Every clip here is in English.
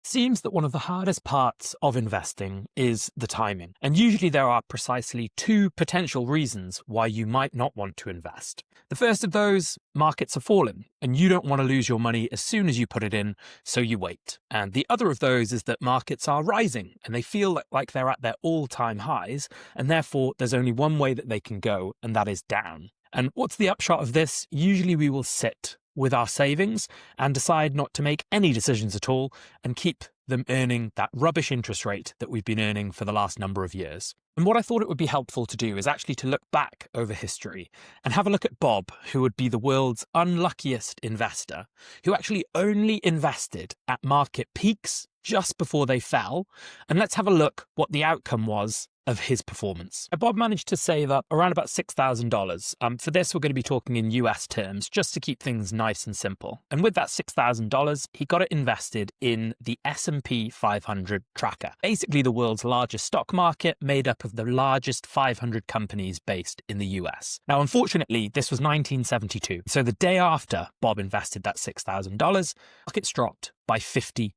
Seems that one of the hardest parts of investing is the timing. And usually there are precisely two potential reasons why you might not want to invest. The first of those, markets are falling and you don't want to lose your money as soon as you put it in, so you wait. And the other of those is that markets are rising and they feel like they're at their all-time highs, and therefore there's only one way that they can go, and that is down. And what's the upshot of this? Usually we will sit with our savings and decide not to make any decisions at all and keep them earning that rubbish interest rate that we've been earning for the last number of years. And what I thought it would be helpful to do is actually to look back over history and have a look at Bob, who would be the world's unluckiest investor, who actually only invested at market peaks just before they fell. And let's have a look what the outcome was of his performance. Bob managed to save up around about $6,000. For this, we're going to be talking in US terms, just to keep things nice and simple. And with that $6,000, he got it invested in the S&P 500 tracker, basically the world's largest stock market, made up of the largest 500 companies based in the US. Now, unfortunately, this was 1972. So the day after Bob invested that $6,000, markets dropped by 50%.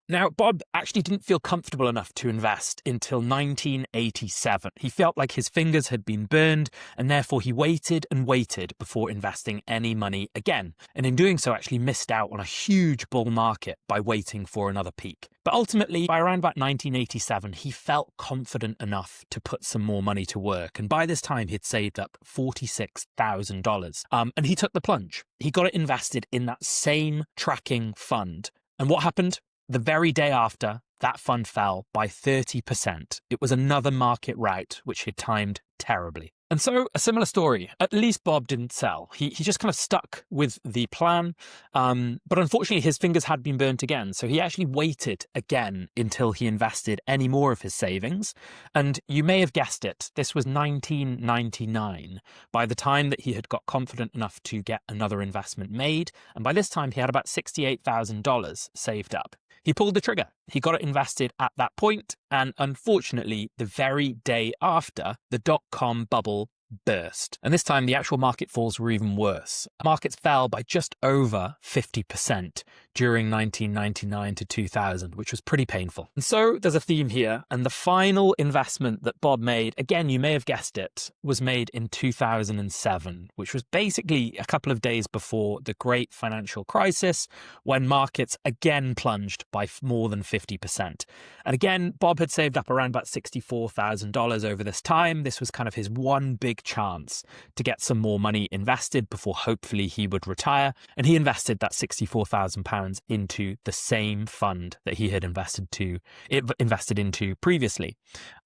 Now, Bob actually didn't feel comfortable enough to invest until 1987. He felt like his fingers had been burned, and therefore he waited and waited before investing any money again. And in doing so, actually missed out on a huge bull market by waiting for another peak. But ultimately, by around about 1987, he felt confident enough to put some more money to work. And by this time, he'd saved up $46,000. And he took the plunge. He got it invested in that same tracking fund. And what happened? The very day after, that fund fell by 30%. It was another market rout, which he'd timed terribly. And so a similar story. At least Bob didn't sell. He just kind of stuck with the plan. But unfortunately, his fingers had been burnt again. So he actually waited again until he invested any more of his savings. And you may have guessed it, this was 1999 by the time that he had got confident enough to get another investment made. And by this time, he had about $68,000 saved up. He pulled the trigger. He got it invested at that point, and unfortunately, the very day after, the dot-com bubble burst. And this time, the actual market falls were even worse. Markets fell by just over 50% during 1999 to 2000, which was pretty painful. And so there's a theme here, and the final investment that Bob made, again, you may have guessed it, was made in 2007, which was basically a couple of days before the great financial crisis, when markets again plunged by more than 50%. And again, Bob had saved up around about $64,000 over this time. This was kind of his one big chance to get some more money invested before hopefully he would retire. And he invested that £64,000 into the same fund that he had invested into previously.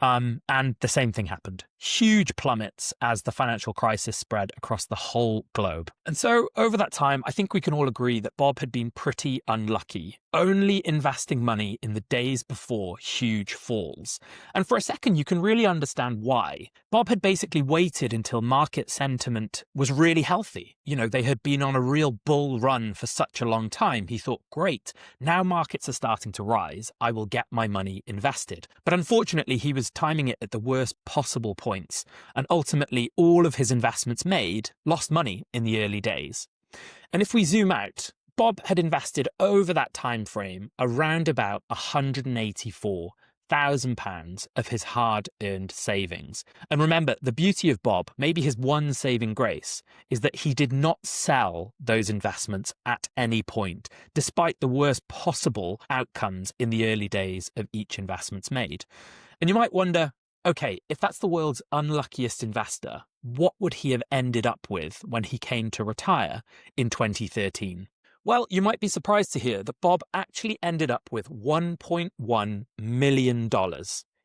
And the same thing happened. Huge plummets as the financial crisis spread across the whole globe. And so over that time, I think we can all agree that Bob had been pretty unlucky, only investing money in the days before huge falls. And for a second, you can really understand why. Bob had basically waited until market sentiment was really healthy. You know, they had been on a real bull run for such a long time. He thought, great, now markets are starting to rise. I will get my money invested. But unfortunately, he was timing it at the worst possible points. And ultimately, all of his investments made lost money in the early days. And if we zoom out, Bob had invested over that time frame around about £184,000 of his hard-earned savings. And remember, the beauty of Bob, maybe his one saving grace, is that he did not sell those investments at any point, despite the worst possible outcomes in the early days of each investment's made. And you might wonder, okay, if that's the world's unluckiest investor, what would he have ended up with when he came to retire in 2013? Well, you might be surprised to hear that Bob actually ended up with $1.1 million,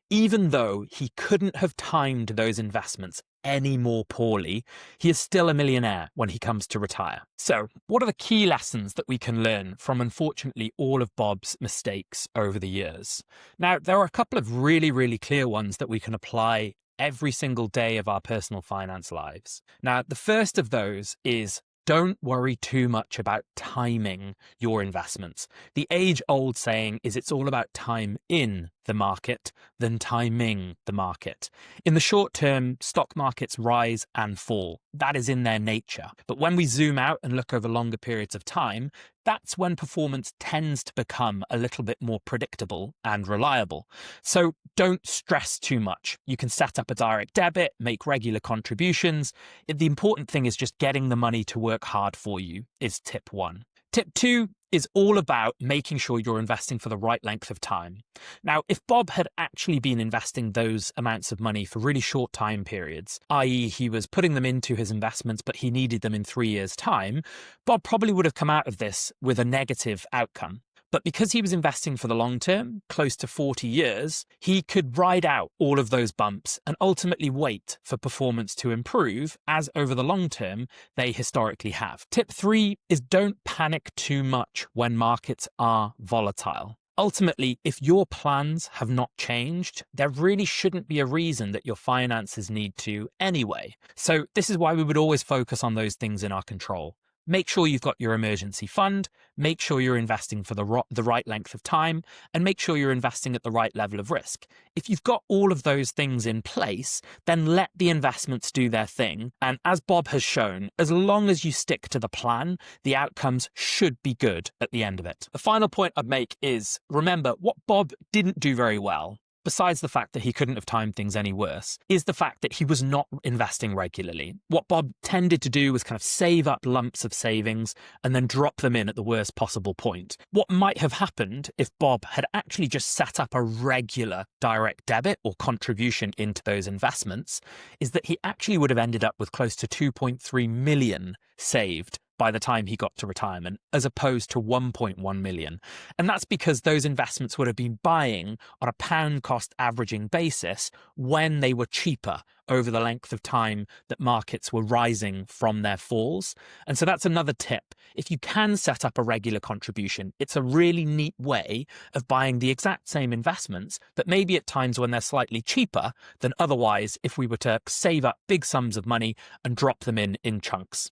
even though he couldn't have timed those investments any more poorly. He is still a millionaire when he comes to retire. So what are the key lessons that we can learn from, unfortunately, all of Bob's mistakes over the years? Now, there are a couple of really, really clear ones that we can apply every single day of our personal finance lives. Now, the first of those is don't worry too much about timing your investments. The age-old saying is it's all about time in, the market than timing the market. In the short term, stock markets rise and fall. That is in their nature. But when we zoom out and look over longer periods of time, that's when performance tends to become a little bit more predictable and reliable. So don't stress too much. You can set up a direct debit, make regular contributions. The important thing is just getting the money to work hard for you, is tip 1. Tip 2 is all about making sure you're investing for the right length of time. Now, if Bob had actually been investing those amounts of money for really short time periods, i.e. he was putting them into his investments, but he needed them in 3 years' time, Bob probably would have come out of this with a negative outcome. But because he was investing for the long term, close to 40 years, he could ride out all of those bumps and ultimately wait for performance to improve, as over the long term, they historically have. Tip 3 is don't panic too much when markets are volatile. Ultimately, if your plans have not changed, there really shouldn't be a reason that your finances need to anyway. So this is why we would always focus on those things in our control. Make sure you've got your emergency fund, make sure you're investing for the right length of time, and make sure you're investing at the right level of risk. If you've got all of those things in place, then let the investments do their thing. And as Bob has shown, as long as you stick to the plan, the outcomes should be good at the end of it. The final point I'd make is, remember, what Bob didn't do very well, besides the fact that he couldn't have timed things any worse, is the fact that he was not investing regularly. What Bob tended to do was kind of save up lumps of savings and then drop them in at the worst possible point. What might have happened if Bob had actually just set up a regular direct debit or contribution into those investments is that he actually would have ended up with close to 2.3 million saved by the time he got to retirement, as opposed to 1.1 million. And that's because those investments would have been buying on a pound cost averaging basis when they were cheaper over the length of time that markets were rising from their falls. And so that's another tip. If you can set up a regular contribution, it's a really neat way of buying the exact same investments, but maybe at times when they're slightly cheaper than otherwise if we were to save up big sums of money and drop them in chunks.